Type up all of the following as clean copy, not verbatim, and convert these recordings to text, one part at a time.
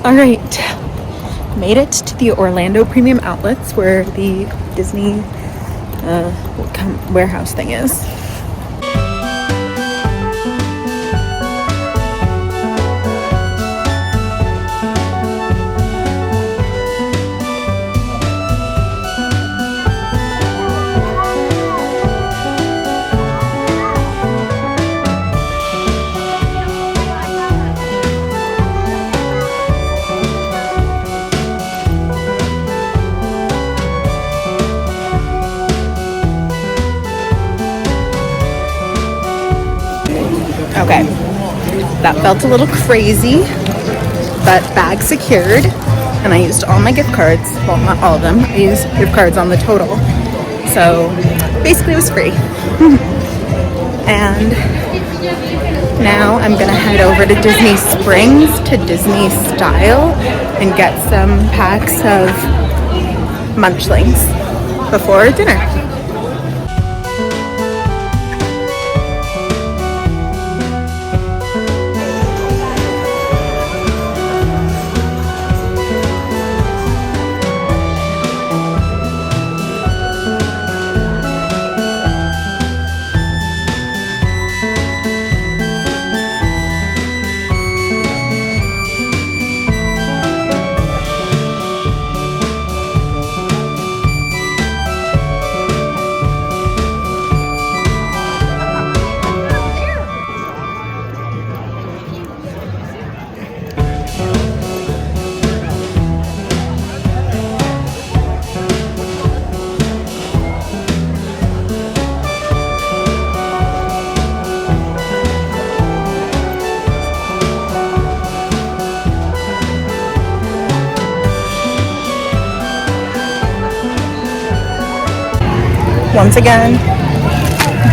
All right, made it to the Orlando Premium Outlets where the Disney warehouse thing is. Okay, that felt a little crazy, but bag secured, and I used all my gift cards. Well, not all of them. I used gift cards on the total. So basically it was free. And now I'm gonna head over to Disney Springs to Disney Style and get some packs of munchlings before dinner. Once again,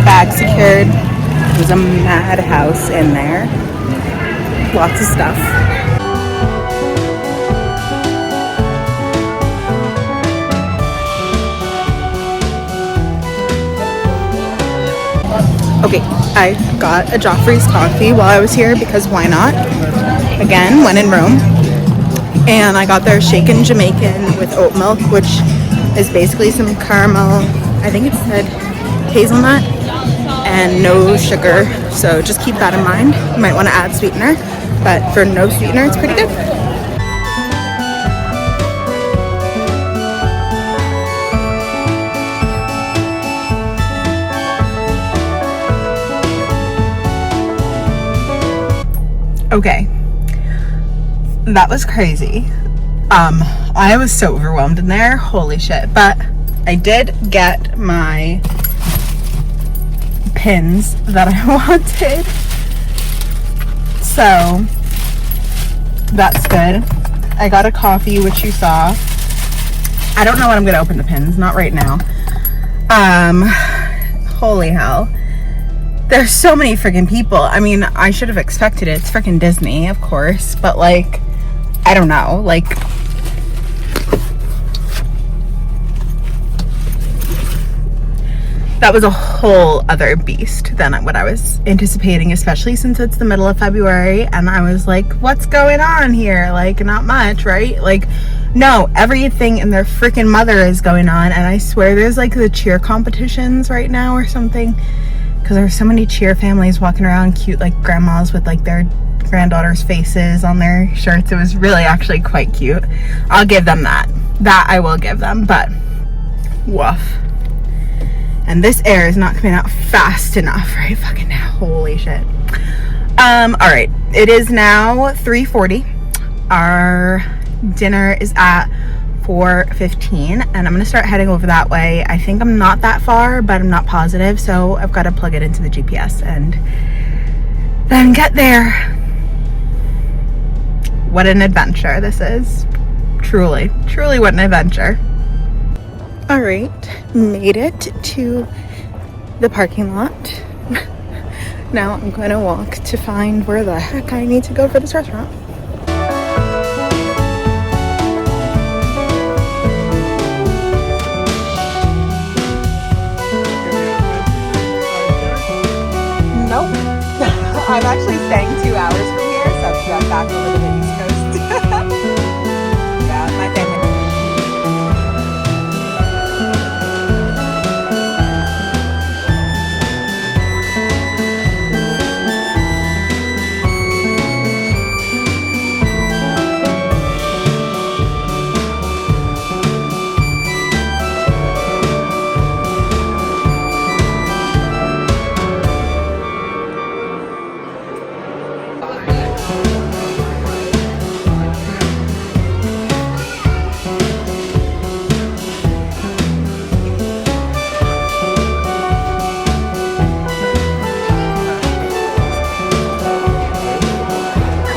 bag secured. There's a madhouse in there. Lots of stuff. Okay, I got a Joffrey's coffee while I was here because why not? Again, when in Rome. And I got their shaken Jamaican with oat milk, which is basically some caramel, I think it said hazelnut, and no sugar. So just keep that in mind. You might want to add sweetener, but for no sweetener, it's pretty good. Okay, that was crazy. I was so overwhelmed in there, holy shit. But I did get my pins that I wanted, so that's good. I got a coffee, which you saw. I don't know when I'm gonna open the pins, not right now. Holy hell. There's so many freaking people. I mean, I should have expected it. It's freaking Disney, of course, but like, I don't know, like, that was a whole other beast than what I was anticipating, especially since it's the middle of February, and I was like, what's going on here? Like, not much, right? Like, no, everything in their freaking mother is going on, and I swear there's like the cheer competitions right now or something, because there's so many cheer families walking around, cute like grandmas with like their granddaughters' faces on their shirts. It was really actually quite cute. I'll give them that. That I will give them, but woof. And this air is not coming out fast enough right fucking now. Holy shit. All right, it is now 3:40. Our dinner is at 4:15, and I'm gonna start heading over that way. I think I'm not that far, but I'm not positive, so I've got to plug it into the GPS and then get there. What an adventure this is. Truly, truly what an adventure. All right, made it to the parking lot. Now I'm going to walk to find where the heck I need to go for this restaurant. I'm actually staying 2 hours from here, so I'm back over to the East Coast. Yeah, my family.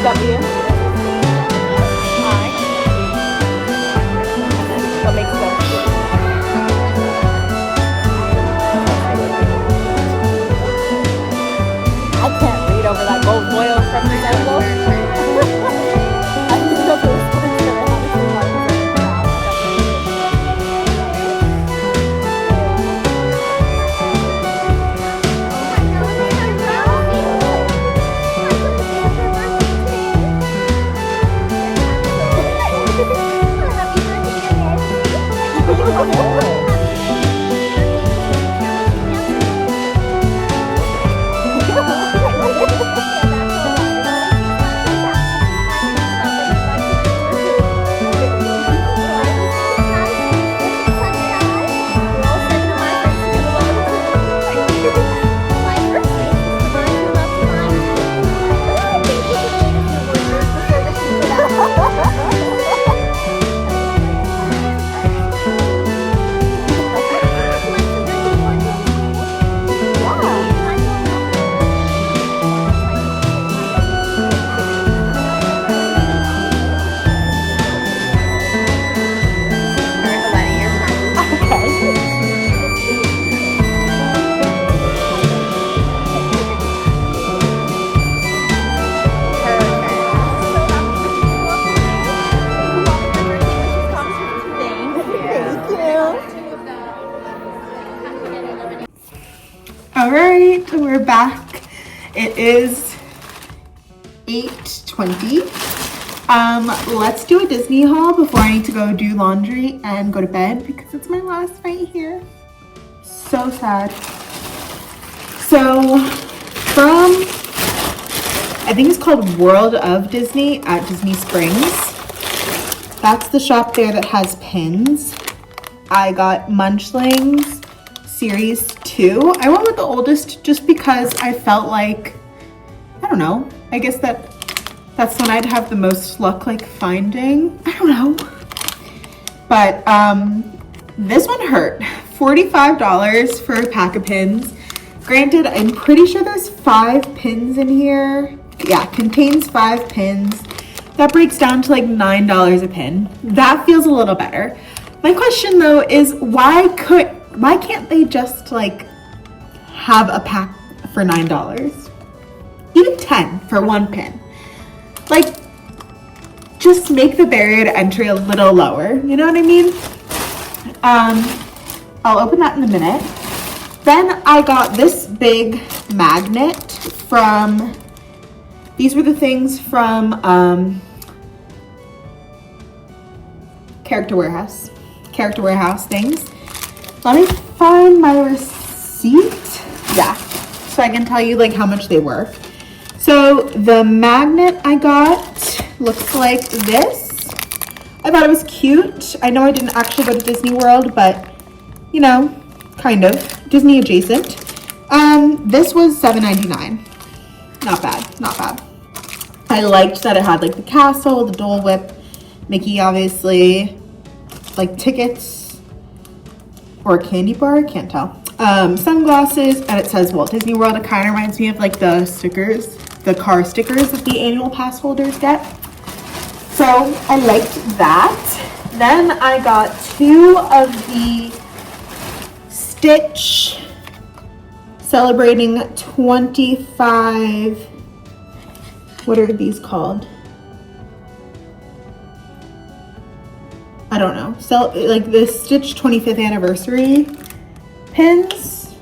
W. I. And then what makes sense? I can't read over that gold foil from the envelope. I didn't know if it was supposed to have a few lines in it now. All right, we're back. It is 8:20. Let's do a Disney haul before I need to go do laundry and go to bed because it's my last night here. So sad. So from, I think it's called World of Disney at Disney Springs. That's the shop there that has pins. I got Munchlings Series 2. I went with the oldest just because I felt like, I don't know, I guess that's when I'd have the most luck like finding. I don't know. But this one hurt. $45 for a pack of pins. Granted, I'm pretty sure there's 5 pins in here. Yeah, contains 5 pins. That breaks down to like $9 a pin. That feels a little better. My question though is why can't they just like have a pack for $9? Even 10 for 1 pin. Like, just make the barrier to entry a little lower. You know what I mean? I'll open that in a minute. Then I got this big magnet from, these were the things from Character Warehouse things. Let me find my receipt. Yeah, so I can tell you like how much they were. So the magnet I got looks like this. I thought it was cute. I know I didn't actually go to Disney World, but you know, kind of Disney adjacent. This was $7.99. Not bad, not bad. I liked that it had like the castle, the Dole Whip, Mickey obviously, like tickets or a candy bar, I can't tell. Sunglasses, and it says Walt Disney World. It kind of reminds me of like the stickers, the car stickers that the annual pass holders get. So I liked that. Then I got 2 of the Stitch celebrating 25, what are these called? I don't know. So like the Stitch 25th anniversary pins.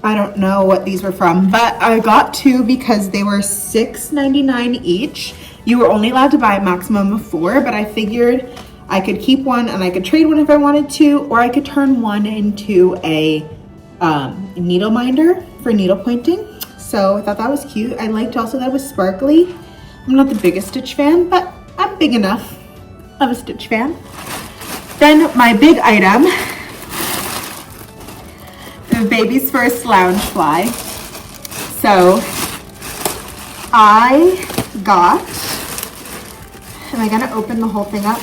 I don't know what these were from, but I got 2 because they were $6.99 each. You were only allowed to buy a maximum of 4, but I figured I could keep one and I could trade one if I wanted to, or I could turn one into a needle minder for needle pointing. So I thought that was cute. I liked also that it was sparkly. I'm not the biggest Stitch fan, but I'm big enough of a Stitch fan. Then my big item, the baby's first lounge fly. So I got, am I gonna open the whole thing up?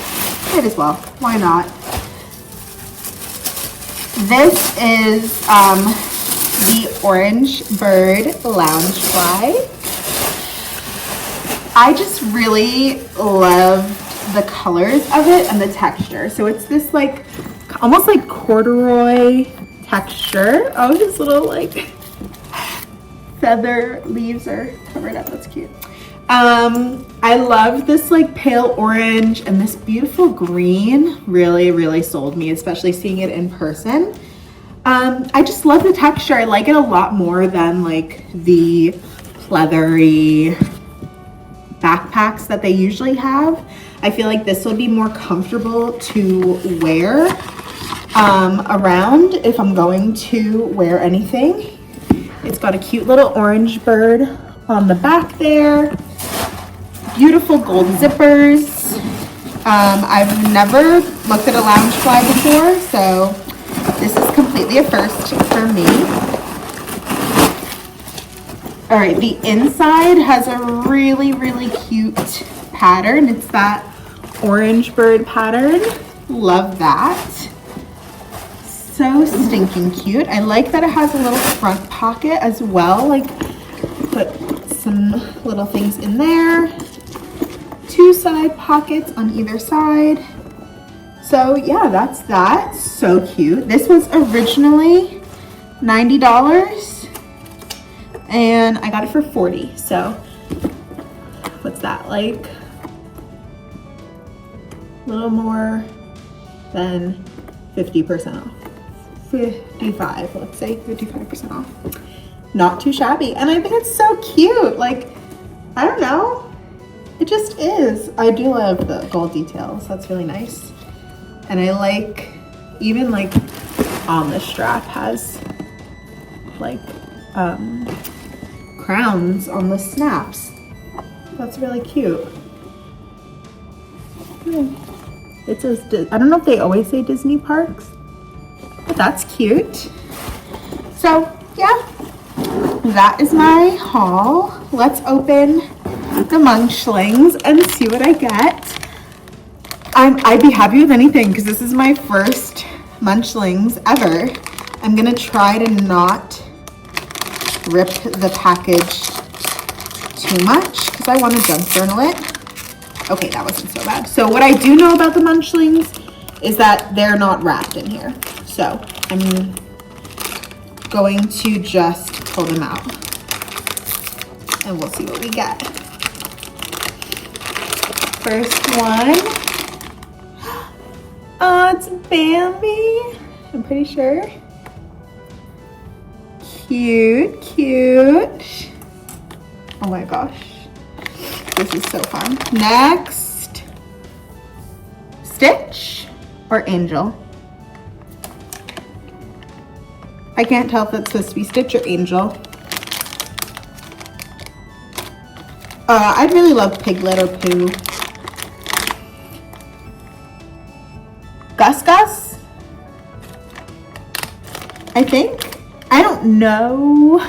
Might as well, why not? This is the Orange Bird Lounge Fly. I just really loved the colors of it and the texture. So it's this like, almost like corduroy texture. Oh, his little like feather leaves are covered up, that's cute. I love this like pale orange and this beautiful green. Really sold me, especially seeing it in person. I just love the texture. I like it a lot more than like the pleathery backpacks that they usually have. I feel like this would be more comfortable to wear around if I'm going to wear anything. It's got a cute little orange bird on the back there. Beautiful gold zippers. I've never looked at a lounge fly before, so this is completely a first for me. All right, the inside has a really cute pattern. It's that orange bird pattern. Love that. So stinking cute. I like that it has a little front pocket as well. Like, put some little things in there. 2 side pockets on either side. So yeah, that's that. So cute. This was originally $90 and I got it for $40. So what's that, like a little more than 50% off. 55, let's say 55% off. Not too shabby. And I think it's so cute. Like, I don't know. It just is. I do love the gold details. That's really nice. And I like, even like on the strap has like crowns on the snaps. That's really cute. It says, I don't know if they always say Disney parks, but that's cute. So yeah, that is my haul. Let's open the Munchlings and see what I get. I'd be happy with anything because this is my first Munchlings ever. I'm gonna try to not rip the package too much because I want to junk journal it. Okay, that wasn't so bad. So what I do know about the Munchlings is that they're not wrapped in here. So I'm going to just pull them out and we'll see what we get. First one. Oh, it's Bambi. I'm pretty sure. Cute. Oh my gosh. This is so fun. Next. Stitch or Angel? I can't tell if that's supposed to be Stitch or Angel. I'd really love Piglet or Pooh. Gus? I think. I don't know.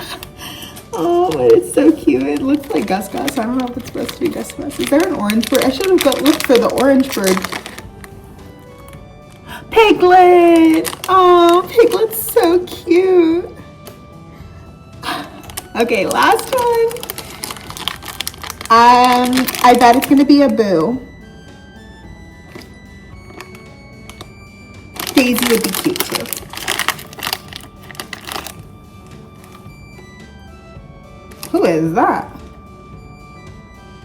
Oh, it's so cute. It looks like Gus. I don't know if it's supposed to be Gus. Is there an orange bird? I should have looked for the orange bird. Piglet! Oh, Piglet's so cute. Okay, last one. I bet it's gonna be a Boo. Daisy would be cute too. Who is that?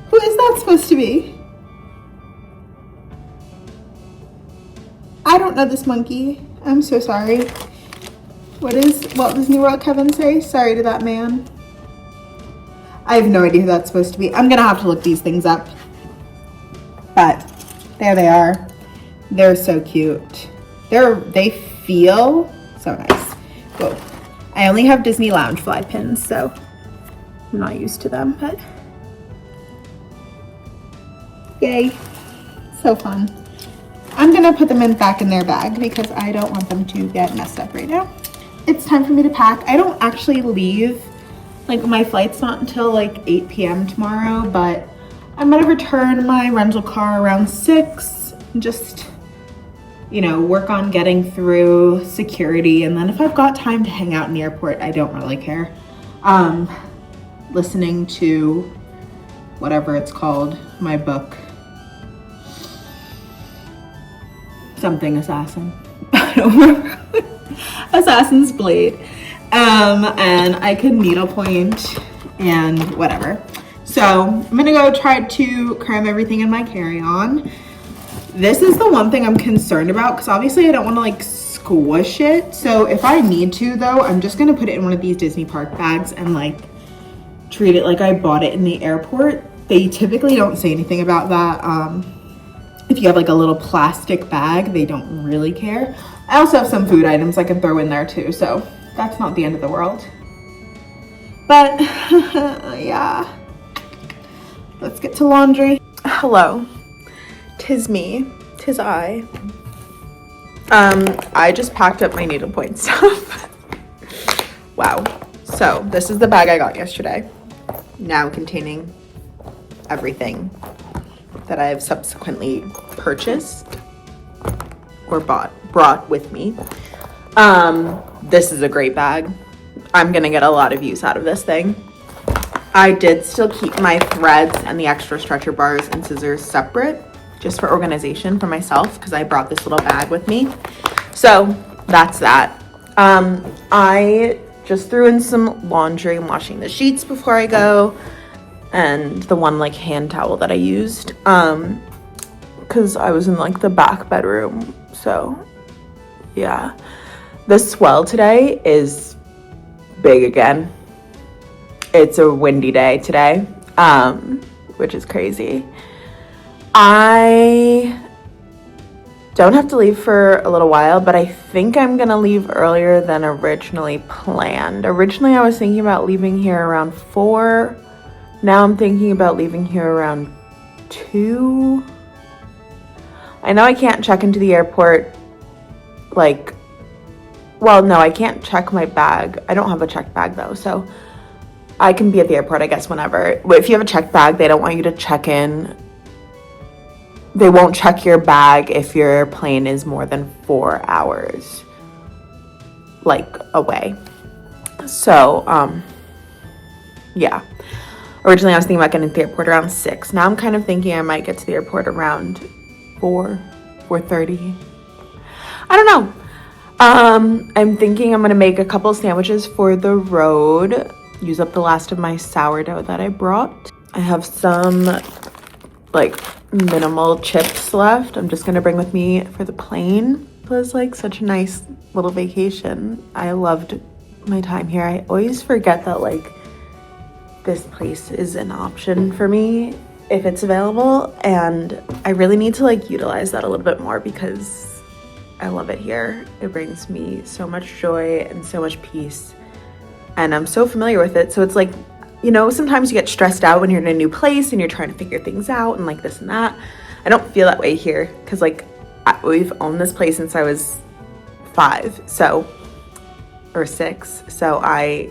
Who is that supposed to be? I don't know this monkey. I'm so sorry. What does Disney World Kevin say? Sorry to that man. I have no idea who that's supposed to be. I'm gonna have to look these things up. But there they are. They're so cute. They feel so nice. Whoa. I only have Disney Lounge fly pins, so I'm not used to them, but yay. So fun. I'm gonna put them back in their bag because I don't want them to get messed up right now. It's time for me to pack. I don't actually leave, like my flight's not until like 8 p.m. tomorrow, but I'm gonna return my rental car around 6 and just, you know, work on getting through security. And then if I've got time to hang out in the airport, I don't really care. Listening to whatever it's called, my book. Something Assassin. I don't remember. Assassin's Blade. And I could needlepoint and whatever. So I'm gonna go try to cram everything in my carry-on. This is the one thing I'm concerned about because obviously I don't want to like squish it. So if I need to though, I'm just gonna put it in one of these Disney park bags and like treat it like I bought it in the airport. They typically don't say anything about that. If you have like a little plastic bag, they don't really care. I also have some food items I can throw in there too, so that's not the end of the world. But yeah, let's get to laundry. Hello, 'tis me, 'tis I. I just packed up my needlepoint stuff. Wow. So this is the bag I got yesterday, now containing everything that I have subsequently purchased or brought with me. This is a great bag. I'm gonna get a lot of use out of this thing. I did still keep my threads and the extra stretcher bars and scissors separate just for organization for myself because I brought this little bag with me. So that's that. I just threw in some laundry. I'm washing the sheets before I go. And the one like hand towel that I used because I was in like the back bedroom. So yeah, the swell today is big again. It's a windy day today, which is crazy. I don't have to leave for a little while, but I think I'm gonna leave earlier than originally planned. Originally I was thinking about leaving here around 4. Now I'm thinking about leaving here around 2. I know I can't check into the airport, like, well, no, I can't check my bag. I don't have a checked bag though, so I can be at the airport, I guess, whenever. If you have a checked bag, they don't want you to check in. They won't check your bag if your plane is more than 4 hours, like, away. So, yeah. Originally, I was thinking about getting to the airport around 6. Now I'm kind of thinking I might get to the airport around 4:30. I don't know. I'm thinking I'm going to make a couple sandwiches for the road. Use up the last of my sourdough that I brought. I have some, like, minimal chips left. I'm just going to bring with me for the plane. It was, like, such a nice little vacation. I loved my time here. I always forget that, like, this place is an option for me if it's available, and I really need to like utilize that a little bit more because I love it here. It brings me so much joy and so much peace, and I'm so familiar with it. So it's like, you know, sometimes you get stressed out when you're in a new place and you're trying to figure things out and like this and that. I don't feel that way here because like we've owned this place since I was 5, so, or 6, so I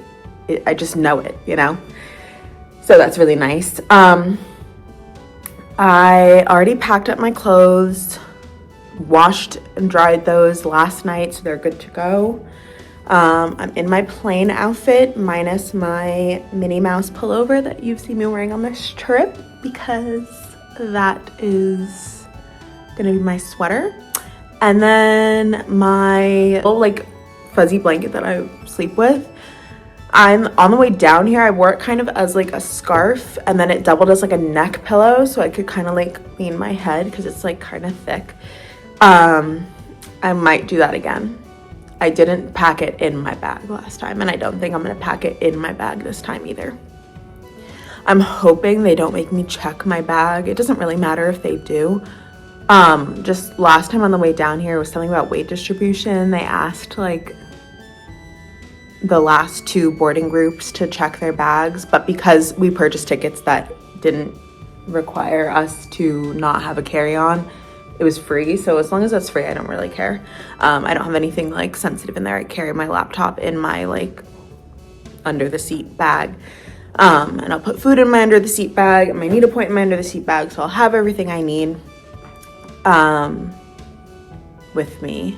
just know it, you know. So that's really nice. I already packed up my clothes, washed and dried those last night, so they're good to go. I'm in my plain outfit, minus my Minnie Mouse pullover that you've seen me wearing on this trip, because that is gonna be my sweater. And then my little like fuzzy blanket that I sleep with. I'm on the way down here. I wore it kind of as like a scarf, and then it doubled as like a neck pillow so I could kind of like lean my head because it's like kind of thick. I might do that again. I didn't pack it in my bag last time, and I don't think I'm gonna pack it in my bag this time either. I'm hoping they don't make me check my bag. It doesn't really matter if they do. Just last time on the way down here was something about weight distribution. They asked like the last 2 boarding groups to check their bags, but because we purchased tickets that didn't require us to not have a carry-on, it was free. So as long as that's free, I don't really care. I don't have anything like sensitive in there. I carry my laptop in my like under the seat bag, and I'll put food in my under the seat bag and my needle point in my under the seat bag, so I'll have everything I need with me.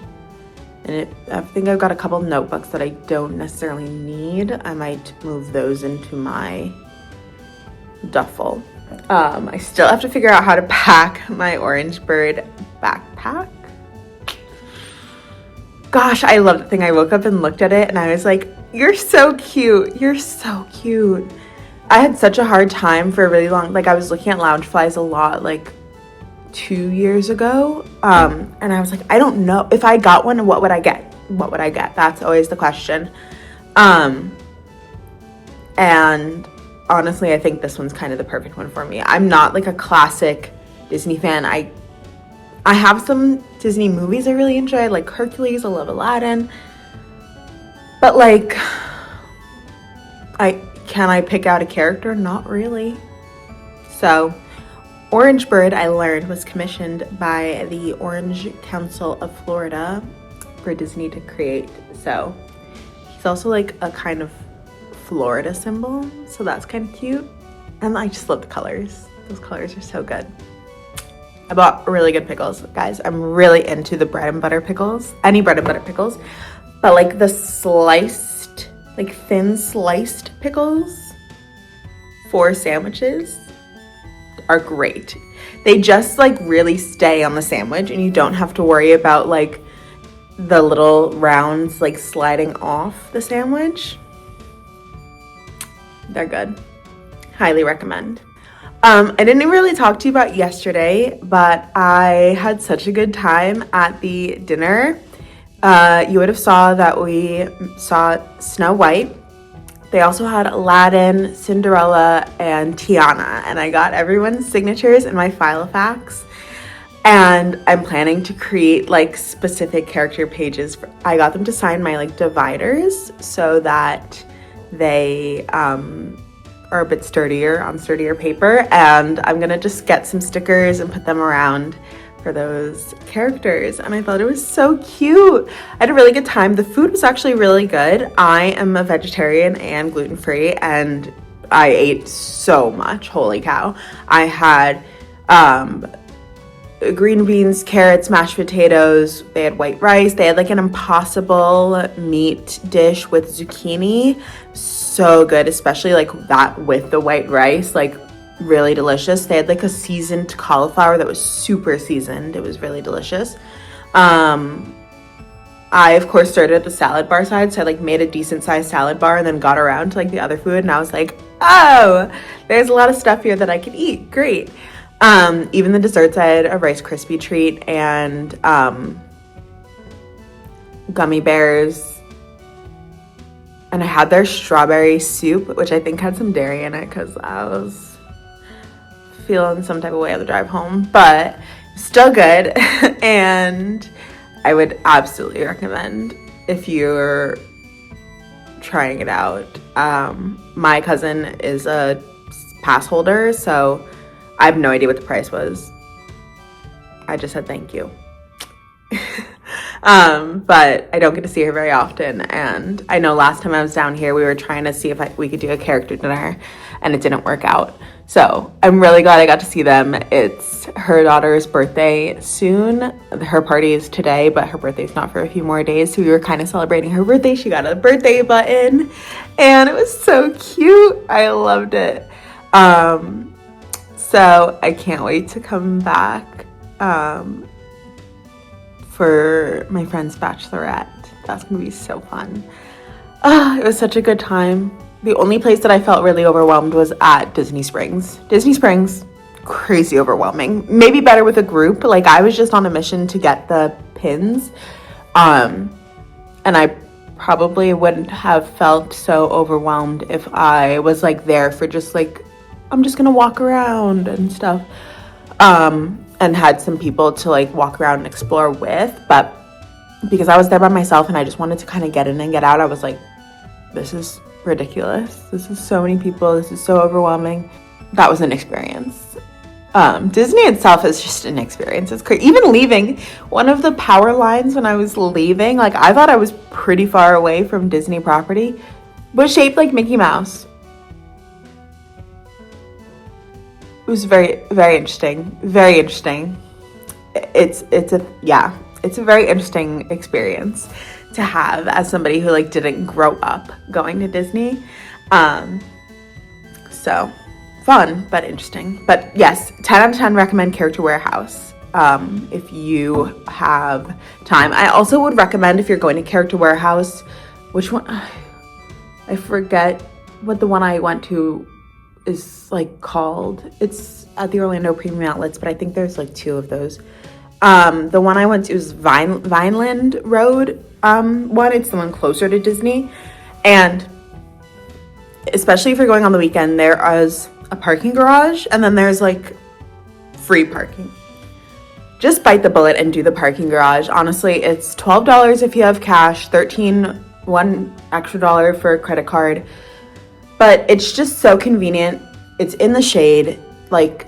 And I think I've got a couple notebooks that I don't necessarily need. I might move those into my duffel. I still have to figure out how to pack my Orange Bird backpack. Gosh, I love that thing. I woke up and looked at it and I was like, you're so cute. You're so cute. I had such a hard time for a really long, like I was looking at Loungeflies a lot like 2 years ago. And I was like, I don't know if I got one, what would I get? What would I get? That's always the question. And honestly, I think this one's kind of the perfect one for me. I'm not like a classic Disney fan. I have some Disney movies I really enjoy, like Hercules, I love Aladdin. But like, can I pick out a character? Not really. So, Orange Bird, I learned, was commissioned by the Orange Council of Florida for Disney to create. So, he's also like a kind of Florida symbol, so that's kind of cute. And I just love the colors. Those colors are so good. I bought really good pickles, guys. I'm really into the bread and butter pickles, any bread and butter pickles, but like the sliced, like thin sliced pickles for sandwiches are great. They just like really stay on the sandwich and you don't have to worry about like the little rounds like sliding off the sandwich. They're good. Highly recommend. I didn't really talk to you about yesterday, but I had such a good time at the dinner. You would have saw that we saw Snow White. They also had Aladdin, Cinderella, and Tiana, and I got everyone's signatures in my file of facts. And I'm planning to create like specific character pages. I got them to sign my like dividers so that they are a bit sturdier on sturdier paper, and I'm gonna just get some stickers and put them around for those characters. And I thought it was so cute. I had a really good time. The food was actually really good. I am a vegetarian and gluten-free, and I ate so much. Holy cow. I had green beans, carrots, mashed potatoes. They had white rice. They had like an impossible meat dish with zucchini. So good, especially like that with the white rice, like really delicious. They had like a seasoned cauliflower that was super seasoned. It was really delicious. I of course started at the salad bar side, so I like made a decent sized salad bar and then got around to like the other food, and I was like, oh, there's a lot of stuff here that I could eat. Great. Even the desserts, I had a Rice Krispie treat and gummy bears. And I had their strawberry soup, which I think had some dairy in it because I was feeling some type of way on the drive home, but still good. And I would absolutely recommend if you're trying it out. My cousin is a pass holder, so I have no idea what the price was. I just said thank you. But I don't get to see her very often, and I know last time I was down here we were trying to see if we could do a character dinner and it didn't work out. So I'm really glad I got to see them. It's her daughter's birthday soon. Her party is today, but her birthday's not for a few more days, so we were kind of celebrating her birthday. She got a birthday button and it was so cute. I loved it. So I can't wait to come back for my friend's bachelorette. That's gonna be so fun. It was such a good time. The only place that I felt really overwhelmed was at Disney Springs. Disney Springs, crazy overwhelming. Maybe better with a group. Like I was just on a mission to get the pins. And And I probably wouldn't have felt so overwhelmed if I was like there for just like, I'm just gonna walk around and stuff. And had some people to like walk around and explore with. But because I was there by myself and I just wanted to kind of get in and get out, I was like, this is ridiculous. This is so many people. This is so overwhelming. That was an experience. Disney itself is just an experience. It's crazy. Even leaving, one of the power lines when I was leaving, like I thought I was pretty far away from Disney property, was shaped like Mickey Mouse. It was very, very interesting. Very interesting. It's a very interesting experience to have as somebody who like didn't grow up going to Disney. So fun, but interesting. But yes, 10 out of 10 recommend Character Warehouse if you have time. I also would recommend, if you're going to Character Warehouse, which one? I forget what the one I went to is like called. It's at the Orlando Premium Outlets, but I think there's like 2 of those. The one I went to is Vineland Road one. It's the one closer to Disney. And especially if you're going on the weekend, there is a parking garage and then there's like free parking. Just bite the bullet and do the parking garage. Honestly, it's $12 if you have cash, $13, $1 extra for a credit card. But it's just so convenient. It's in the shade. Like,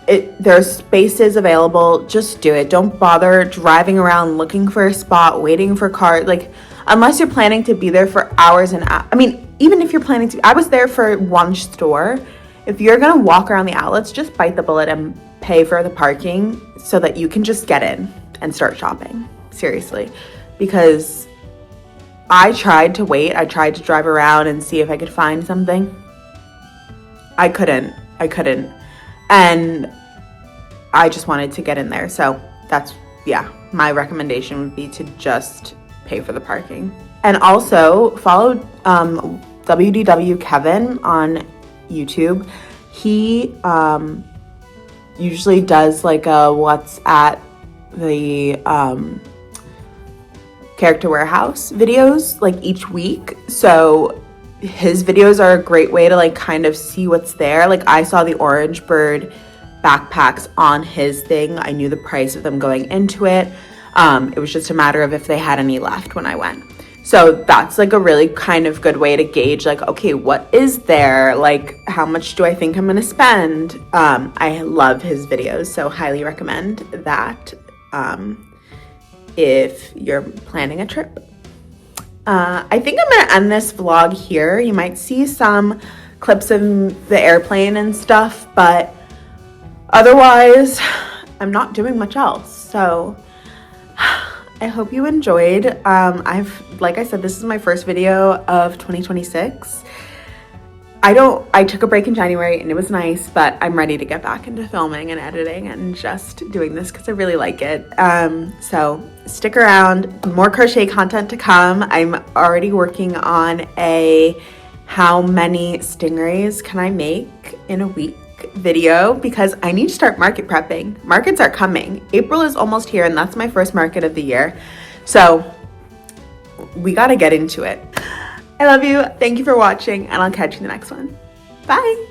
there's spaces available. Just do it. Don't bother driving around looking for a spot, waiting for cars. Like, unless you're planning to be there for hours and hours. I mean, even if you're planning to, I was there for one store. If you're gonna walk around the outlets, just bite the bullet and pay for the parking so that you can just get in and start shopping. Seriously. Because I tried to wait. I tried to drive around and see if I could find something. I couldn't. And I just wanted to get in there. So that's, yeah, my recommendation would be to just pay for the parking. And also follow WDW Kevin on YouTube. He usually does like a what's at the Character Warehouse videos like each week. So his videos are a great way to like kind of see what's there. Like I saw the Orange Bird backpacks on his thing. I knew the price of them going into it. It was just a matter of if they had any left when I went. So that's like a really kind of good way to gauge like, okay, what is there? Like, how much do I think I'm gonna spend? I love his videos, so highly recommend that if you're planning a trip. I think I'm gonna end this vlog here. You might see some clips of the airplane and stuff, but otherwise, I'm not doing much else. So I hope you enjoyed. Like I said, this is my first video of 2026. I took a break in January and it was nice, but I'm ready to get back into filming and editing and just doing this because I really like it. So stick around, more crochet content to come. I'm already working on a how many stingrays can I make in a week video because I need to start market prepping. Markets are coming. April is almost here and that's my first market of the year. So we got to get into it. I love you. Thank you for watching and I'll catch you in the next one. Bye.